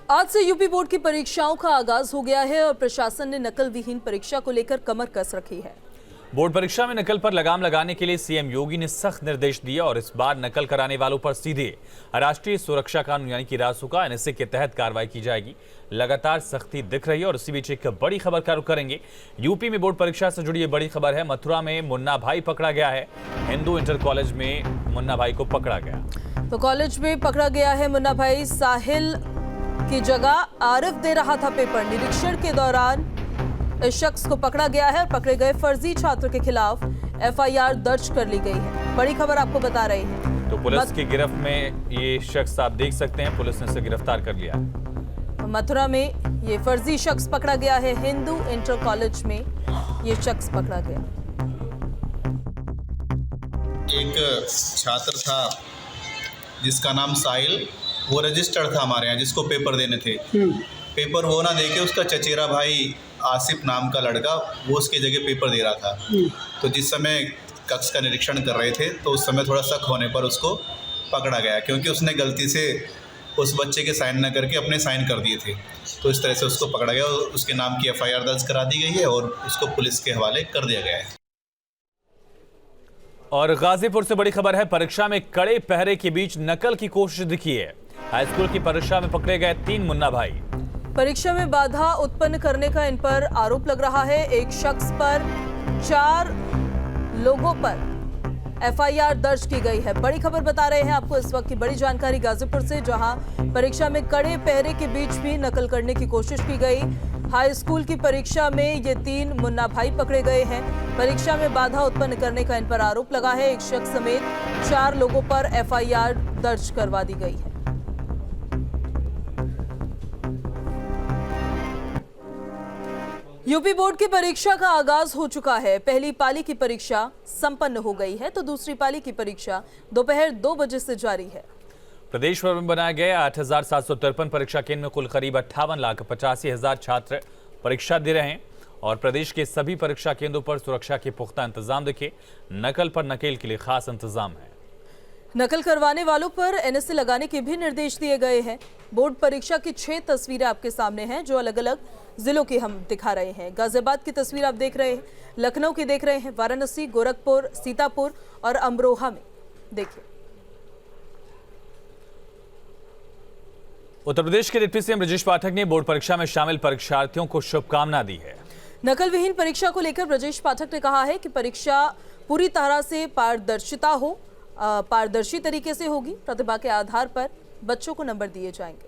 आज से UP board की परीक्षाओं का आगाज हो गया है और प्रशासन ने नकल विहीन परीक्षा को लेकर कमर कस रखी है। बोर्ड परीक्षा में नकल पर लगाम लगाने के लिए सीएम योगी ने सख्त निर्देश दिए और इस बार नकल कराने वालों पर सीधे राष्ट्रीय सुरक्षा कानून यानी कि रासुका एनएसए के तहत कार्रवाई की जाएगी। लगातार सख्ती दिख रही है और इसी बीच एक बड़ी खबर का रुख करेंगे। यूपी में बोर्ड परीक्षा से जुड़ी ये बड़ी खबर है। मथुरा में मुन्ना भाई पकड़ा गया है। हिंदू इंटर कॉलेज में मुन्ना भाई को पकड़ा गया। तो कॉलेज में पकड़ा गया है मुन्ना भाई। साहिल की जगह आरिफ दे रहा था पेपर। निरीक्षण के दौरान इस शख्स को पकड़ा गया है और पकड़े गए फर्जी छात्र के खिलाफ एफआईआर दर्ज कर ली गई है। बड़ी खबर आपको बता रही है। तो पुलिस की गिरफ्त में ये शख्स आप देख सकते हैं, पुलिस ने इसे गिरफ्तार कर लिया है। मथुरा में ये फर्जी शख्स पकड़ा गया है। हिंदू इंटर कॉलेज में ये शख्स पकड़ा गया। एक छात्र था जिसका नाम साहिल, वो रजिस्टर्ड था हमारे यहाँ, जिसको पेपर देने थे। पेपर वो ना देके उसका चचेरा भाई आसिफ नाम का लड़का वो उसकी जगह पेपर दे रहा था। तो जिस समय कक्ष का निरीक्षण कर रहे थे तो उस समय थोड़ा शक होने पर उसको पकड़ा गया, क्योंकि उसने गलती से उस बच्चे के साइन न करके अपने साइन कर दिए थे। तो इस तरह से उसको पकड़ा गया और उसके नाम की एफआईआर दर्ज करा दी गई है और उसको पुलिस के हवाले कर दिया गया है। और गाजीपुर से बड़ी खबर है। परीक्षा में कड़े पहरे के बीच नकल की कोशिश दिखी है। हाईस्कूल की परीक्षा में पकड़े गए 3 मुन्ना भाई। परीक्षा में बाधा उत्पन्न करने का इन पर आरोप लग रहा है। एक शख्स पर 4 लोगों पर एफआईआर दर्ज की गई है। बड़ी खबर बता रहे हैं आपको इस वक्त की बड़ी जानकारी गाजीपुर से, जहां परीक्षा में कड़े पहरे के बीच भी नकल करने की कोशिश की गई। हाई स्कूल की परीक्षा में ये 3 मुन्ना भाई पकड़े गए हैं। परीक्षा में बाधा उत्पन्न करने का इन पर आरोप लगा है। एक शख्स समेत 4 लोगों पर एफआईआर दर्ज करवा दी गई है। यूपी बोर्ड की परीक्षा का आगाज हो चुका है। पहली पाली की परीक्षा संपन्न हो गई है तो दूसरी पाली की परीक्षा दोपहर 2 बजे से जारी है। प्रदेश भर में बनाए गए 8,753 परीक्षा केंद्र में कुल करीब 58,85,000 छात्र परीक्षा दे रहे हैं और प्रदेश के सभी परीक्षा केंद्रों पर सुरक्षा के पुख्ता इंतजाम दिखे। नकल पर नकेल के लिए खास इंतजाम है। नकल करवाने वालों पर एनएसए लगाने के भी निर्देश दिए गए हैं। बोर्ड परीक्षा की 6 तस्वीरें आपके सामने हैं जो अलग अलग जिलों की हम दिखा रहे हैं। गाजियाबाद की तस्वीर आप देख रहे हैं, लखनऊ की देख रहे हैं, वाराणसी, गोरखपुर, सीतापुर और अमरोहा में देखिए। उत्तर प्रदेश के डिप्टी सीएम ब्रजेश पाठक ने बोर्ड परीक्षा में शामिल परीक्षार्थियों को शुभकामना दी है। नकल विहीन परीक्षा को लेकर ब्रजेश पाठक ने कहा है कि परीक्षा पूरी तरह से पारदर्शी तरीके से होगी। प्रतिभा के आधार पर बच्चों को नंबर दिए जाएंगे।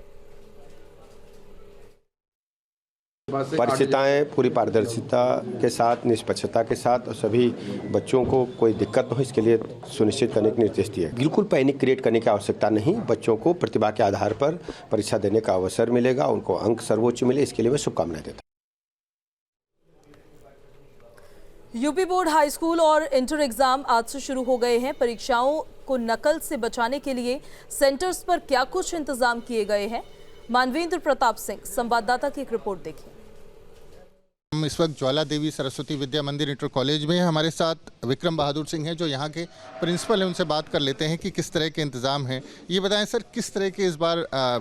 परीक्षाएं पूरी पारदर्शिता के साथ, निष्पक्षता के साथ और सभी बच्चों को कोई दिक्कत न हो इसके लिए सुनिश्चित करने के निर्देश दिए। बिल्कुल पैनिक क्रिएट करने की आवश्यकता नहीं। बच्चों को प्रतिभा के आधार पर परीक्षा देने का अवसर मिलेगा, उनको अंक सर्वोच्च मिले, इसके लिए मैं शुभकामनाएं देता हूं। यूपी बोर्ड हाई स्कूल और इंटर एग्जाम आज से शुरू हो गए हैं। परीक्षाओं को नकल से बचाने के लिए सेंटर्स पर क्या कुछ इंतजाम किए गए हैं, मानवेंद्र प्रताप सिंह संवाददाता की एक रिपोर्ट देखिए। हम इस वक्त ज्वाला देवी सरस्वती विद्या मंदिर इंटर कॉलेज में हैं। हमारे साथ विक्रम बहादुर सिंह हैं जो यहाँ के प्रिंसिपल हैं। उनसे बात कर लेते हैं कि किस तरह के इंतजाम हैं। ये बताएं सर, किस तरह की इस बार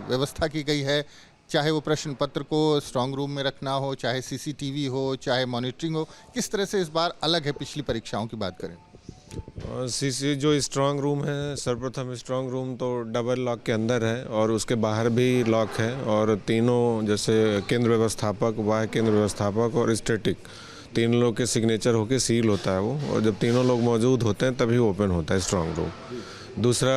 व्यवस्था की गई है, चाहे वो प्रश्न पत्र को स्ट्रांग रूम में रखना हो, चाहे सीसीटीवी हो, चाहे मॉनिटरिंग हो, किस तरह से इस बार अलग है पिछली परीक्षाओं की बात करें? सीसी जो स्ट्रांग रूम है, सर्वप्रथम स्ट्रांग रूम तो डबल लॉक के अंदर है और उसके बाहर भी लॉक है और तीनों जैसे केंद्र व्यवस्थापक, वाह्य केंद्र व्यवस्थापक और स्टैटिक, 3 लोग के सिग्नेचर होके सील होता है वो, और जब तीनों लोग मौजूद होते हैं तभी ओपन होता है स्ट्रांग रूम। दूसरा,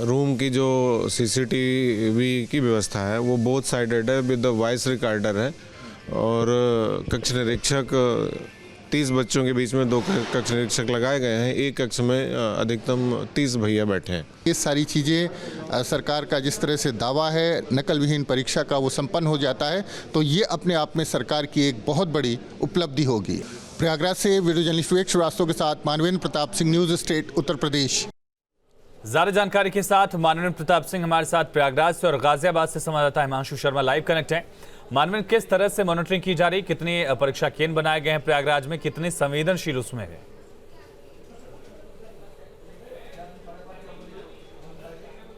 रूम की जो सीसीटीवी की व्यवस्था है वो बोथ साइडेड है विद द वॉइस रिकॉर्डर है और कक्ष निरीक्षक 30 बच्चों के बीच में 2 कक्ष निरीक्षक लगाए गए हैं। एक कक्ष में अधिकतम 30 भैया बैठे हैं। ये सारी चीज़ें सरकार का जिस तरह से दावा है नकल विहीन परीक्षा का वो संपन्न हो जाता है तो ये अपने आप में सरकार की एक बहुत बड़ी उपलब्धि होगी। प्रयागराज से वीडियो जर्नलिस्ट विवेक श्रीवास्तव के साथ मानवेंद्र प्रताप सिंह, न्यूज़ स्टेट, उत्तर प्रदेश। ज्यादा जानकारी के साथ मानवेंद्र प्रताप सिंह हमारे साथ प्रयागराज से और गाजियाबाद से संवाददाता हिमांशु शर्मा लाइव कनेक्ट हैं। मानवेंद्र, किस तरह से मॉनिटरिंग की जा रही, कितने परीक्षा केंद्र बनाए गए हैं प्रयागराज में, कितने संवेदनशील उसमें है?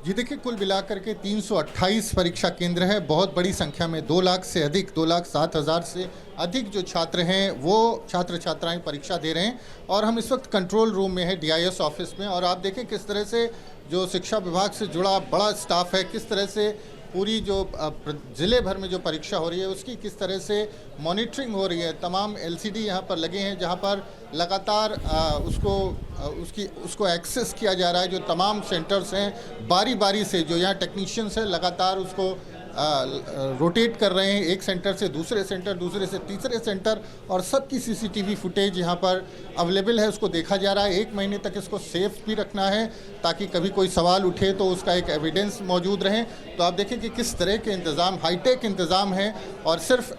जी देखिए, कुल मिलाकर के 328 परीक्षा केंद्र है। बहुत बड़ी संख्या में 2 लाख से अधिक, 2,07,000 से अधिक जो छात्र हैं वो छात्र छात्राएं परीक्षा दे रहे हैं। और हम इस वक्त कंट्रोल रूम में है DIS ऑफिस में, और आप देखें किस तरह से जो शिक्षा विभाग से जुड़ा बड़ा स्टाफ है, किस तरह से पूरी जो ज़िले भर में जो परीक्षा हो रही है उसकी किस तरह से मॉनिटरिंग हो रही है। तमाम LCD यहाँ पर लगे हैं जहाँ पर लगातार उसको एक्सेस किया जा रहा है। जो तमाम सेंटर्स हैं बारी बारी से जो यहाँ टेक्नीशियंस हैं लगातार उसको रोटेट कर रहे हैं, एक सेंटर से दूसरे सेंटर, दूसरे से तीसरे सेंटर, और सबकी CCTV फुटेज यहाँ पर अवेलेबल है, उसको देखा जा रहा है। 1 महीने तक इसको सेफ भी रखना है ताकि कभी कोई सवाल उठे तो उसका एक एविडेंस मौजूद रहे। तो आप देखें कि किस तरह के इंतज़ाम, हाईटेक इंतज़ाम है। और सिर्फ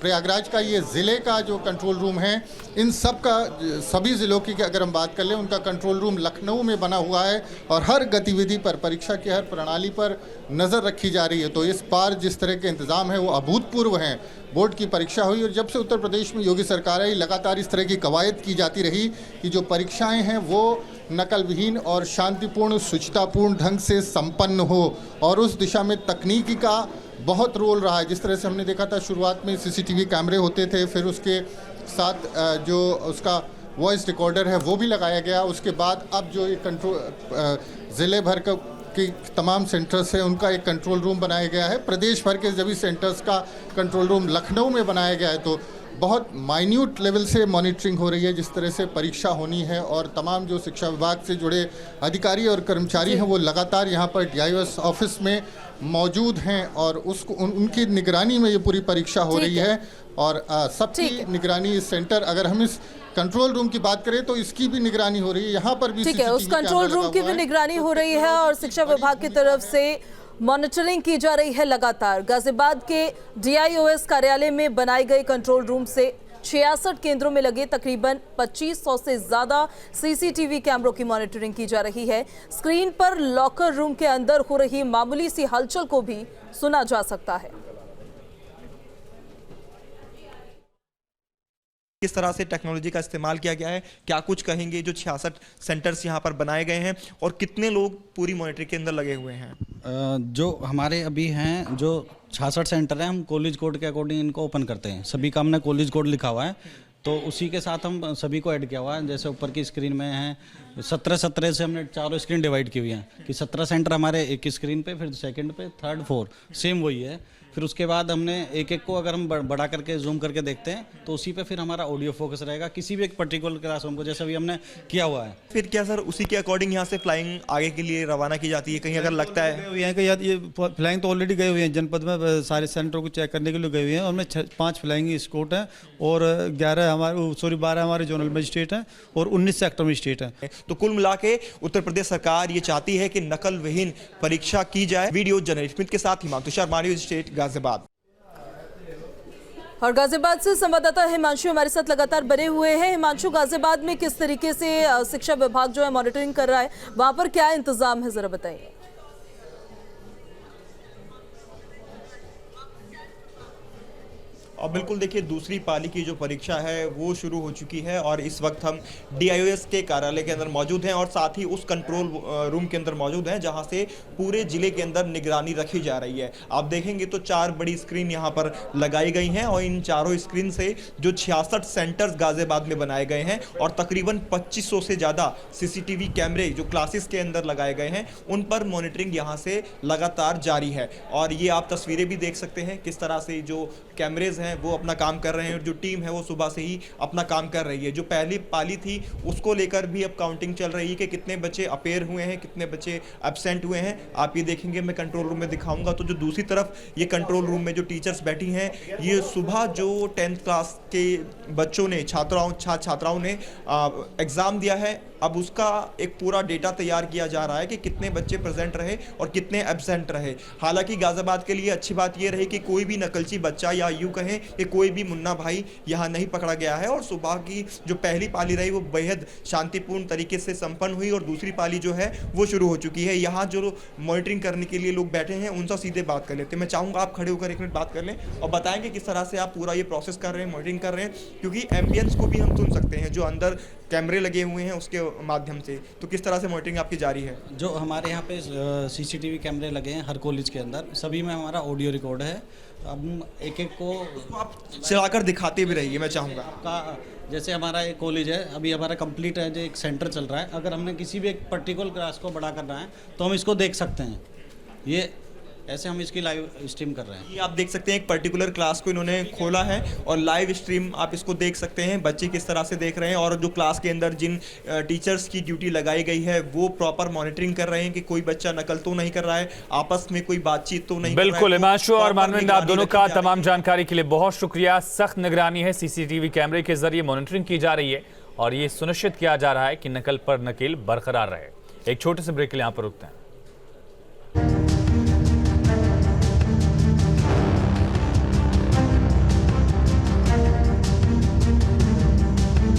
प्रयागराज का ये ज़िले का जो कंट्रोल रूम है, इन सब का सभी ज़िलों की अगर हम बात कर लें, उनका कंट्रोल रूम लखनऊ में बना हुआ है और हर गतिविधि पर, परीक्षा की हर प्रणाली पर नज़र रखी जा रही है। तो इस बार जिस तरह के इंतज़ाम है वो अभूतपूर्व हैं। बोर्ड की परीक्षा हुई और जब से उत्तर प्रदेश में योगी सरकार आई, लगातार इस तरह की कवायद की जाती रही कि जो परीक्षाएं हैं वो नकल विहीन और शांतिपूर्ण, शुचितापूर्ण ढंग से संपन्न हो, और उस दिशा में तकनीकी का बहुत रोल रहा है। जिस तरह से हमने देखा था शुरुआत में CCTV कैमरे होते थे, फिर उसके साथ जो उसका वॉइस रिकॉर्डर है वो भी लगाया गया। उसके बाद अब जो ये कंट्रोल ज़िले भर के तमाम सेंटर्स हैं उनका एक कंट्रोल रूम बनाया गया है। प्रदेश भर के सभी सेंटर्स का कंट्रोल रूम लखनऊ में बनाया गया है। तो बहुत माइन्यूट लेवल से मॉनिटरिंग हो रही है जिस तरह से परीक्षा होनी है, और तमाम जो शिक्षा विभाग से जुड़े अधिकारी और कर्मचारी हैं वो लगातार यहाँ पर DIS ऑफिस में मौजूद हैं, और उसको उनकी निगरानी में ये पूरी परीक्षा हो रही है। और सबकी निगरानी इस सेंटर, अगर हम इस कंट्रोल रूम की बात करें तो इसकी भी निगरानी हो रही है। यहाँ पर भी ठीक है, उस कंट्रोल रूम की भी निगरानी हो रही है और शिक्षा विभाग की तरफ से मॉनिटरिंग की जा रही है लगातार। गाजियाबाद के DIOS कार्यालय में बनाई गई कंट्रोल रूम से 66 केंद्रों में लगे तकरीबन 2500 से ज्यादा CCTV कैमरों की मॉनिटरिंग की जा रही है। स्क्रीन पर लॉकर रूम के अंदर हो रही मामूली सी हलचल को भी सुना जा सकता है। किस तरह से टेक्नोलॉजी का इस्तेमाल किया गया है, क्या कुछ कहेंगे? जो 66 सेंटर्स यहाँ पर बनाए गए हैं और कितने लोग पूरी मॉनिटरिंग के अंदर लगे हुए हैं? जो हमारे अभी हैं जो 66 सेंटर हैं, हम कॉलेज कोड के अकॉर्डिंग इनको ओपन करते हैं। सभी का हमने कॉलेज कोड लिखा हुआ है, तो उसी के साथ हम सभी को ऐड किया हुआ है। जैसे ऊपर की स्क्रीन में है 17 से हमने चारों स्क्रीन डिवाइड की हुई हैं कि 17 सेंटर हमारे एक स्क्रीन पे, फिर सेकंड पे, थर्ड, फोर्थ सेम वही है। फिर उसके बाद हमने एक एक को अगर हम बड़ा करके जूम करके देखते हैं तो उसी पे फिर हमारा ऑडियो फोकस रहेगा किसी भी एक पर्टिकुलर क्लासरूम को, जैसे अभी हमने किया हुआ है। फिर क्या सर उसी के अकॉर्डिंग यहाँ से फ्लाइंग आगे के लिए रवाना की जाती है? कहीं अगर लगता है ये फ्लाइंग तो ऑलरेडी गए हुए हैं जनपद में, सारे सेंटरों को चेक करने के लिए गए हुए हैं। उनमें 5 फ्लाइंग स्क्वाड हैं और 12 हमारे जोनल मजिस्ट्रेट हैं और 19 सेक्टर मजिस्ट्रेट हैं। तो कुल मिला के उत्तर प्रदेश सरकार ये चाहती है कि नकल विहीन परीक्षा की जाए। वीडियो जर्नलिस्ट स्मिथ के साथ हिमांशु शर्मा, न्यूज़ स्टेट, गाजियाबाद। और गाजियाबाद से संवाददाता हिमांशु हमारे साथ लगातार बने हुए हैं। हिमांशु, गाजियाबाद में किस तरीके से शिक्षा विभाग जो है मॉनिटरिंग कर रहा है, वहां पर क्या इंतजाम है, जरा बताइए। और बिल्कुल देखिए, दूसरी पाली की जो परीक्षा है वो शुरू हो चुकी है और इस वक्त हम DIOS के कार्यालय के अंदर मौजूद हैं और साथ ही उस कंट्रोल रूम के अंदर मौजूद हैं जहां से पूरे जिले के अंदर निगरानी रखी जा रही है। आप देखेंगे तो 4 बड़ी स्क्रीन यहां पर लगाई गई हैं और इन चारों स्क्रीन से जो 66 सेंटर्स गाजियाबाद में बनाए गए हैं और तकरीबन 2500 से ज़्यादा CCTV कैमरे जो क्लासेस के अंदर लगाए गए हैं, उन पर मॉनिटरिंग यहाँ से लगातार जारी है। और ये आप तस्वीरें भी देख सकते हैं किस तरह से जो कैमरेज हैं वो अपना काम कर रहे हैं और जो टीम है वो सुबह से ही अपना काम कर रही है। जो पहली पाली थी उसको लेकर भी अब काउंटिंग चल रही है कि कितने बच्चे अपेयर हुए हैं, कितने बच्चे एब्सेंट हुए हैं। आप ये देखेंगे, मैं कंट्रोल रूम में दिखाऊंगा तो जो दूसरी तरफ ये कंट्रोल रूम में जो टीचर्स बैठी हैं, ये सुबह जो 10th क्लास के बच्चों ने, छात्राओं ने एग्ज़ाम दिया है, अब उसका एक पूरा डेटा तैयार किया जा रहा है कि कितने बच्चे प्रेजेंट रहे और कितने एब्सेंट रहे। हालांकि गाजियाबाद के लिए अच्छी बात यह रही कि कोई भी नकलची बच्चा या यूँ कहें कि कोई भी मुन्ना भाई यहाँ नहीं पकड़ा गया है। और सुबह की जो पहली पाली रही वो बेहद शांतिपूर्ण तरीके से संपन्न हुई और दूसरी पाली जो है वो शुरू हो चुकी है। यहाँ जो मॉनिटरिंग करने के लिए लोग बैठे हैं उनसे सीधे बात कर लेते हैं। मैं चाहूँगा आप खड़े होकर एक मिनट बात कर लें और बताएंगे किस तरह से आप पूरा ये प्रोसेस कर रहे हैं, मॉनिटरिंग कर रहे हैं, क्योंकि एम्बियंस को भी हम सुन सकते हैं जो अंदर कैमरे लगे हुए हैं उसके माध्यम से। तो किस तरह से मॉनिटरिंग आपकी जारी है? जो हमारे यहाँ पे सीसीटीवी कैमरे लगे हैं हर कॉलेज के अंदर, सभी में हमारा ऑडियो रिकॉर्ड है। अब एक एक को आप चलाकर दिखाते भी रहिए, मैं चाहूँगा। का जैसे हमारा एक कॉलेज है, अभी हमारा कंप्लीट है, जो एक सेंटर चल रहा है। अगर हमने किसी भी एक पर्टिकुलर क्लास को बड़ा करना है तो हम इसको देख सकते हैं। ये ऐसे हम इसकी लाइव स्ट्रीम कर रहे हैं। ये आप देख सकते हैं एक पर्टिकुलर क्लास को इन्होंने खोला है और लाइव स्ट्रीम आप इसको देख सकते हैं, बच्चे किस तरह से देख रहे हैं। और जो क्लास के अंदर जिन टीचर्स की ड्यूटी लगाई गई है वो प्रॉपर मॉनिटरिंग कर रहे हैं कि कोई बच्चा नकल तो नहीं कर रहा है, आपस में कोई बातचीत तो नहीं कर रहा है। बिल्कुल हिमांशु और प्रॉपर मानविंद, आप दोनों का निगरानी तमाम जानकारी के लिए बहुत शुक्रिया। सख्त निगरानी है, सीसीटीवी कैमरे के जरिए मॉनिटरिंग की जा रही है और ये सुनिश्चित किया जा रहा है कि नकल पर नकेल बरकरार रहे। एक छोटे से ब्रेक के लिए यहाँ पर रुकते हैं।